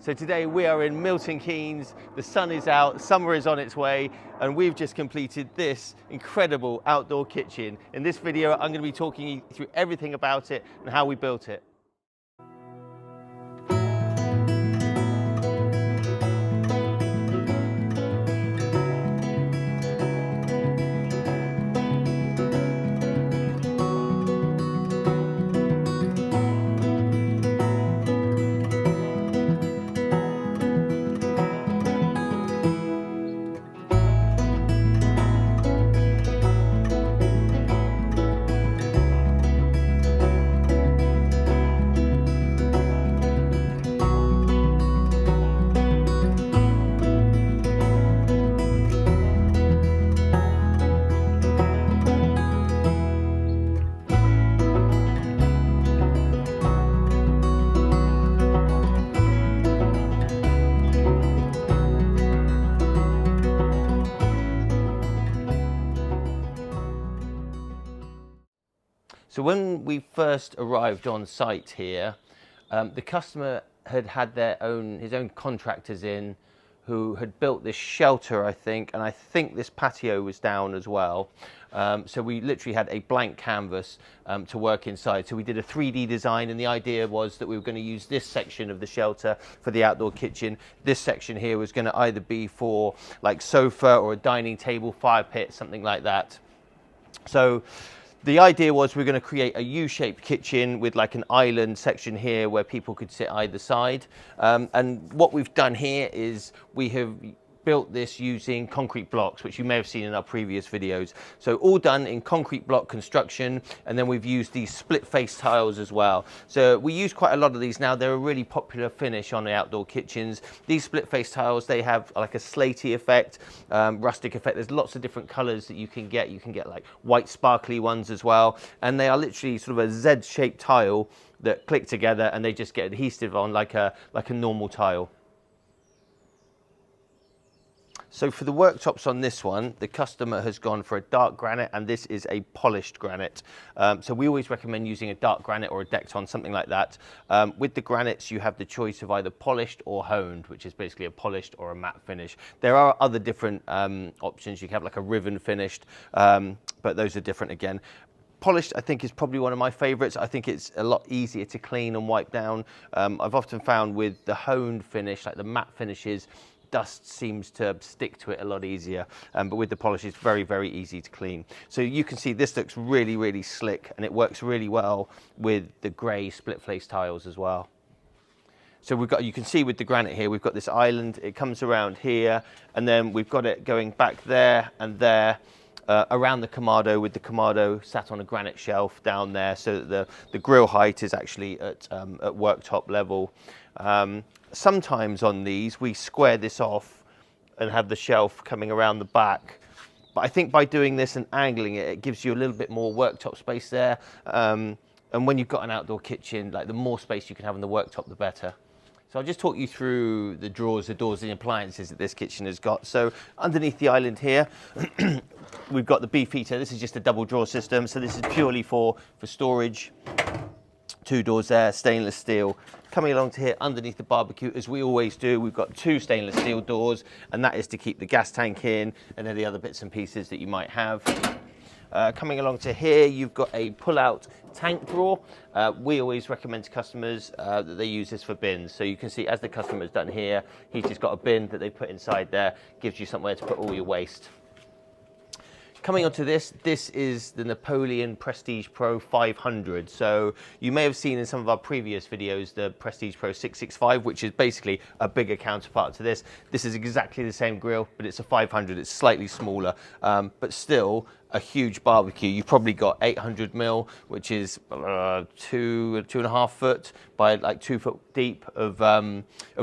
So today we are in Milton Keynes, the sun is out, summer is on its way, and we've just completed this incredible outdoor kitchen. In this video, I'm going to be talking you through everything about it and how we built it. So when we first arrived on site here, the customer had his own contractors in who had built this shelter, I think, and I think this patio was down as well. So we literally had a blank canvas to work inside. So we did a 3D design, and the idea was that we were going to use this section of the shelter for the outdoor kitchen. This section here was going to either be for like sofa or a dining table, fire pit, something like that. So the idea was we're going to create a U-shaped kitchen with like an island section here where people could sit either side. And what we've done here is we have built this using concrete blocks, which you may have seen in our previous videos. So all done in concrete block construction, and then we've used these split face tiles as well. So we use quite a lot of these now. They're a really popular finish on the outdoor kitchens. These split face tiles, they have like a slaty effect, rustic effect. There's lots of different colors that you can get. You can get like white sparkly ones as well. And they are literally sort of a Z-shaped tile that click together and they just get adhesive on like a normal tile. So for the worktops on this one, the customer has gone for a dark granite, and this is a polished granite. So we always recommend using a dark granite or a Decton, something like that. With the granites, you have the choice of either polished or honed, which is basically a polished or a matte finish. There are other different options. You can have like a ribbon finished, but those are different again. Polished, I think, is probably one of my favorites. I think it's a lot easier to clean and wipe down. I've often found with the honed finish, like the matte finishes, dust seems to stick to it a lot easier, but with the polish it's very, very easy to clean. So you can see this looks really, really slick, and it works really well with the grey split face tiles as well. So you can see with the granite here, we've got this island, it comes around here, and then we've got it going back there and there, around the Kamado, with the Kamado sat on a granite shelf down there, so that the grill height is actually at worktop level. Sometimes on these we square this off and have the shelf coming around the back, but I think by doing this and angling it, it gives you a little bit more worktop space there, and when you've got an outdoor kitchen, like the more space you can have on the worktop, the better. So I'll just talk you through the drawers, the doors, the appliances that this kitchen has got. So underneath the island here, we've got the beef eater. This is just a double drawer system, so this is purely for storage. Two doors there, stainless steel. Coming along to here underneath the barbecue, as we always do, we've got two stainless steel doors, and that is to keep the gas tank in and any other bits and pieces that you might have. Coming along to here, you've got a pull-out tank drawer. We always recommend to customers that they use this for bins. So you can see, as the customer's done here, he's just got a bin that they put inside there, gives you somewhere to put all your waste. Coming onto this is the Napoleon Prestige Pro 500. So you may have seen in some of our previous videos the Prestige Pro 665, which is basically a bigger counterpart to this. This is exactly the same grill, but it's a 500. It's slightly smaller, but still a huge barbecue. You've probably got 800 mil, which is 2.5 foot by like 2 foot deep of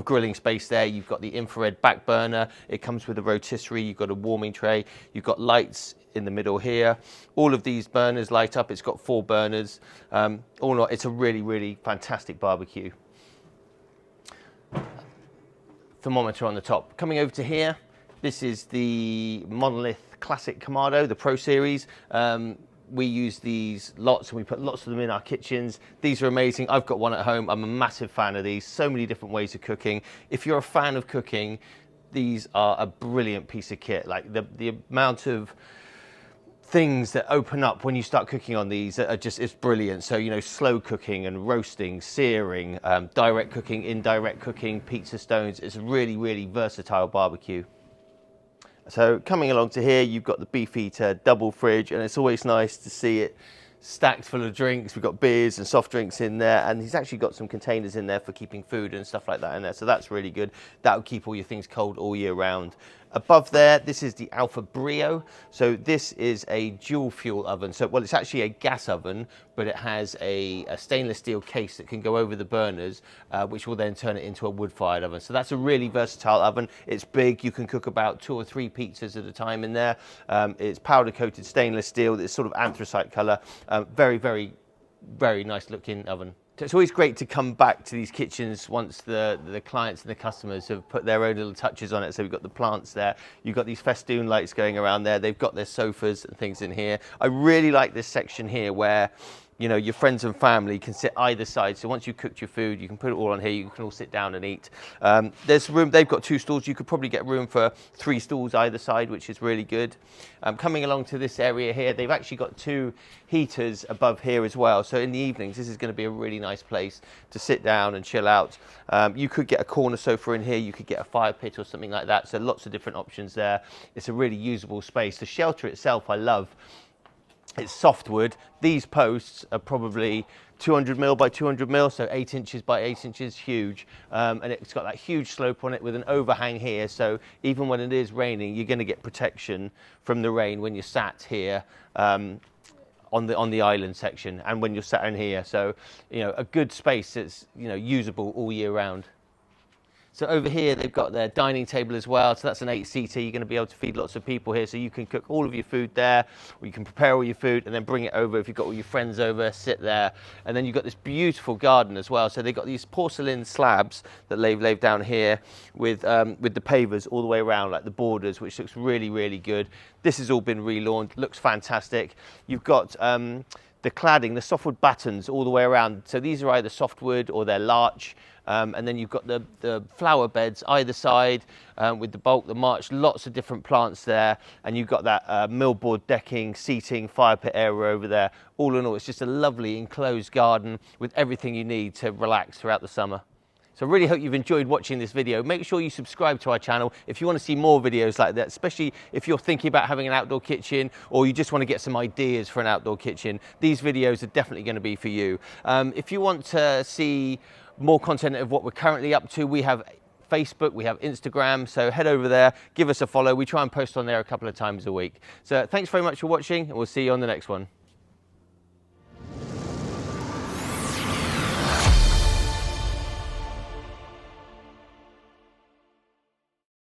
grilling space there. You've got the infrared back burner. It comes with a rotisserie. You've got a warming tray. You've got lights in the middle here. All of these burners light up. It's got 4 burners. All in all, it's a really, really fantastic barbecue. Thermometer on the top. Coming over to here, this is the Monolith Classic Kamado, the Pro Series. we use these lots and we put lots of them in our kitchens. These are amazing. I've got one at home. I'm a massive fan of these. So many different ways of cooking. If you're a fan of cooking, these are a brilliant piece of kit. Like the amount of things that open up when you start cooking on these are just, it's brilliant. So, you know, slow cooking and roasting, searing, direct cooking, indirect cooking, pizza stones. It's a really, really versatile barbecue. So coming along to here, you've got the beef eater double fridge, and it's always nice to see it stacked full of drinks. We've got beers and soft drinks in there, and he's actually got some containers in there for keeping food and stuff like that in there. So that's really good. That'll keep all your things cold all year round. Above there, this is the Alfa Brio. So this is a dual fuel oven. So, well, it's actually a gas oven, but it has a stainless steel case that can go over the burners, which will then turn it into a wood-fired oven. So that's a really versatile oven. It's big. You can cook about 2 or 3 pizzas at a time in there. It's powder-coated stainless steel. It's sort of anthracite color. Very, very, very nice looking oven. It's always great to come back to these kitchens once the clients and the customers have put their own little touches on it. So we've got the plants there, you've got these festoon lights going around there, they've got their sofas and things in here. I really like this section here where, you know, your friends and family can sit either side. So once you've cooked your food, you can put it all on here, you can all sit down and eat. There's room, they've got 2 stools, you could probably get room for 3 stools either side, which is really good. Coming along to this area here, they've actually got 2 heaters above here as well. So in the evenings, this is going to be a really nice place to sit down and chill out. You could get a corner sofa in here, you could get a fire pit or something like that. So lots of different options there. It's a really usable space. The shelter itself, I love. It's softwood. These posts are probably 200 mil by 200 mil, so 8 inches by 8 inches, huge. And it's got that huge slope on it with an overhang here. So even when it is raining, you're going to get protection from the rain when you're sat here on the island section, and when you're sat in here. So, you know, a good space that's, you know, usable all year round. So over here, they've got their dining table as well. So that's an 8-seater. You're going to be able to feed lots of people here. So you can cook all of your food there, or you can prepare all your food and then bring it over. If you've got all your friends over, sit there. And then you've got this beautiful garden as well. So they've got these porcelain slabs that they've laid down here with the pavers all the way around, like the borders, which looks really, really good. This has all been relawned, looks fantastic. You've got the cladding, the softwood battens all the way around. So these are either softwood or they're larch. And then you've got the flower beds either side with the bulk, the march, lots of different plants there. And you've got that millboard decking, seating, fire pit area over there. All in all, it's just a lovely enclosed garden with everything you need to relax throughout the summer. So I really hope you've enjoyed watching this video. Make sure you subscribe to our channel if you want to see more videos like that, especially if you're thinking about having an outdoor kitchen or you just want to get some ideas for an outdoor kitchen. These videos are definitely going to be for you. If you want to see more content of what we're currently up to, we have Facebook, we have Instagram, so head over there, give us a follow. We try and post on there a couple of times a week. So thanks very much for watching, and we'll see you on the next one.